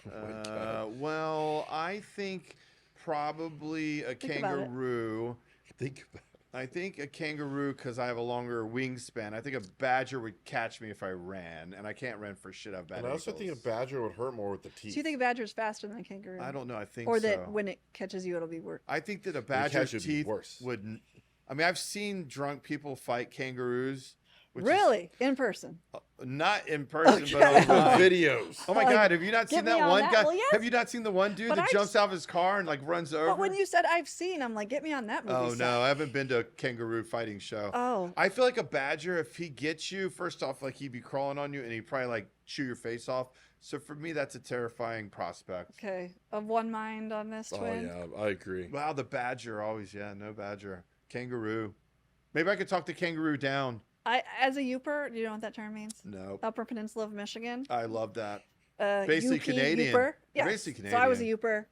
my God. Well, I think probably a Think about it. kangaroo. Think about I think a kangaroo because I have a longer wingspan. I think a badger would catch me if I ran, and I can't run for shit. I've bad And I also think a ankles. badger would hurt more with the teeth. So you think a badger is faster than a kangaroo? I don't know. I think Or so. that when it catches you, it'll be worse. I think that a catch badger's would be teeth worse. would. I mean, I've seen drunk people fight kangaroos. Which Really? In person? not in person, Okay. but online. videos. Oh my Like, God, have you not get seen me that on one that. guy? Well, yes. Have you not seen the one dude But that I've jumps out of his car and like runs over? But when you said I've seen, I'm like, get me on that movie. Oh set. no, I haven't been to a kangaroo fighting show. Oh, I feel like a badger, if he gets you, first off, like he'd be crawling on you and he'd probably like chew your face off. So for me, that's a terrifying prospect. okay. Of one mind on this Oh twin. yeah, I agree. Wow, the badger always, yeah, no badger. Kangaroo. Maybe I could talk the kangaroo down. As a Youper, do you know what that term means? No, Upper Peninsula of Michigan. I love that. Basically Canadian. Youper. You're Yes. basically So I was a Canadian. Youper.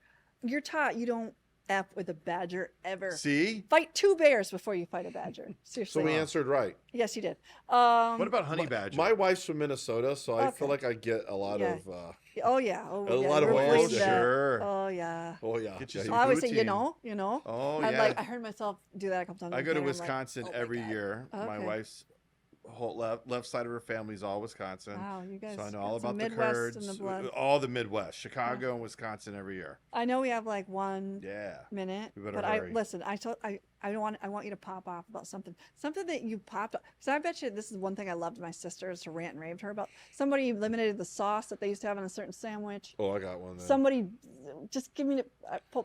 You're taught you don't F with a badger ever. See? Fight 2 bears before you fight a badger. So Seriously. we answered right. Yes, you did. What about honey badger? My wife's from Minnesota, so I feel Okay. like I get a lot Yeah. of. Oh yeah. Oh, A yeah. lot of we're what oh, you're bleeding saying. that. sure. Oh yeah. Oh yeah. Get you yeah, some I always say, poutine. you know. Oh, I'm yeah. like, I heard myself do that a couple times. I on go to camera. I'm like, Wisconsin oh my every God. year. My Okay. wife's whole left side of her family's all Wisconsin. Wow, you guys. So I know got all some about the Midwest Kurds, in the blood. all the Midwest, Chicago and Wisconsin every year. I know we have like 1 Yeah. minute, We better but hurry. I listen. I want you to pop off about something that you popped up. Because I bet you this is one thing I loved my sister is to rant and rave to her about. Somebody eliminated the sauce that they used to have on a certain sandwich. Oh, I got one. Then. Somebody just give me the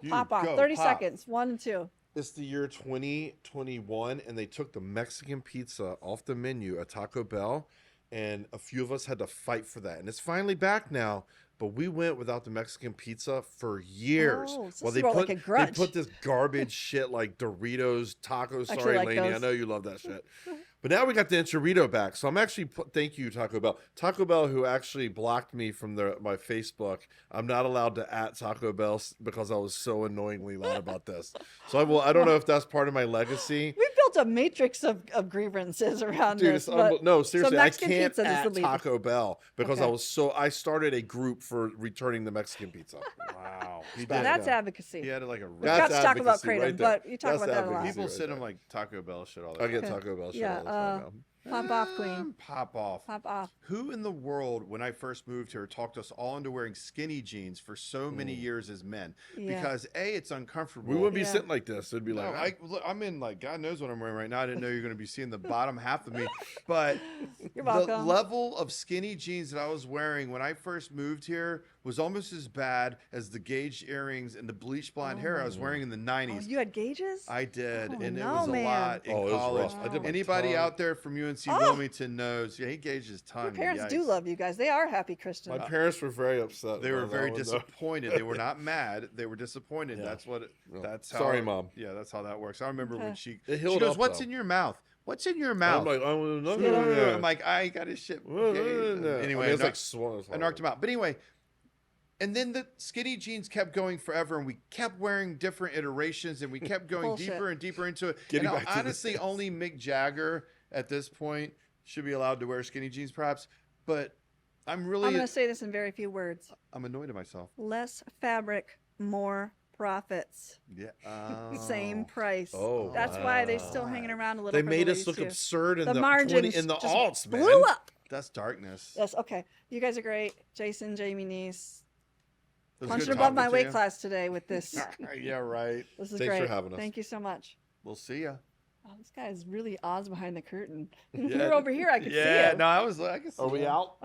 You pop off. go, 30 pop. seconds. 1 and 2. It's the year 2021, and they took the Mexican pizza off the menu at Taco Bell, and a few of us had to fight for that. And it's finally back now, but we went without the Mexican pizza for years. Oh, so Well, this is more like a they grudge. put this garbage shit like Doritos, tacos. Actually Sorry, like Lainey, I those. know you love that shit. But now we got the enchilada back, so I'm actually thank you Taco Bell. Taco Bell, who actually blocked me from my Facebook. I'm not allowed to at Taco Bell because I was so annoyingly loud about this. So I don't know if that's part of my legacy. We built a matrix of grievances around Dude, this. it's but no, seriously, I Mexican can't pizza is at the lead. Taco Bell because Okay. I started a group for returning the Mexican pizza. Wow. He Back did. that's down. advocacy. He had like a We've That's got to talk about advocacy Kratom, right there. but you talk That's about that a lot. advocacy. People right send him there. like Taco Bell shit all the I time. get Okay. Taco Bell shit Yeah, all the time now. Pop off, queen. Pop off. Pop off. Who in the world, when I first moved here, talked us all into wearing skinny jeans for so many years as men? Yeah. Because A, it's uncomfortable. We wouldn't be Yeah. sitting like this. It'd be No, like, I'm in like God knows what I'm wearing right now. I didn't know you're going to be seeing the bottom half of me, but You're the welcome. level of skinny jeans that I was wearing when I first moved here was almost as bad as the gauged earrings and the bleached blonde hair I was wearing in the Oh, 90s. you had gauges? I did, Oh, and it no, was a man. lot in Oh, it was college. rough. I did my Anybody tongue. out there from UNC Oh. Wilmington knows, yeah, he gauged his tongue. Your parents Yikes. do love you guys. They are happy Christians. my parents were very upset. They were about that very one, though. disappointed. They were not mad. They were disappointed. Yeah. That's what. No. That's how. Sorry, Mom. Yeah, that's how that works. I remember when Okay. she It she healed goes, up, "What's though. in your mouth? What's in your I'm mouth?" like, oh, no, Yeah, no, no. I'm like, I got his shit. No, no, gauged." no. Anyway, I mean, it's I like swollen. knocked him out. But anyway, and then the skinny jeans kept going forever, and we kept wearing different iterations, and we kept going Bullshit. deeper and deeper into it. Getting and back to the honestly, things. only Mick Jagger at this point should be allowed to wear skinny jeans, perhaps. But I'm really, I'm going to say this in very few words. I'm annoyed at myself. Less fabric, more profits. Yeah. Same Oh. price. Oh, That's why they're still wow. hanging around a little. They for made the us look ladies, too. absurd in The the margins in the just alts, man. blew up. That's darkness. Yes. Okay. You guys are great. Jason, Jamie, Niece. It was Punching good above talking my to weight you. class today with this. Yeah, right. This is Thanks great. for having us. Thank you so much. We'll see ya. Oh, this guy is really Oz behind the curtain. If you Yeah. were over here, I could see Yeah, him. no, I can see Are we ya. out?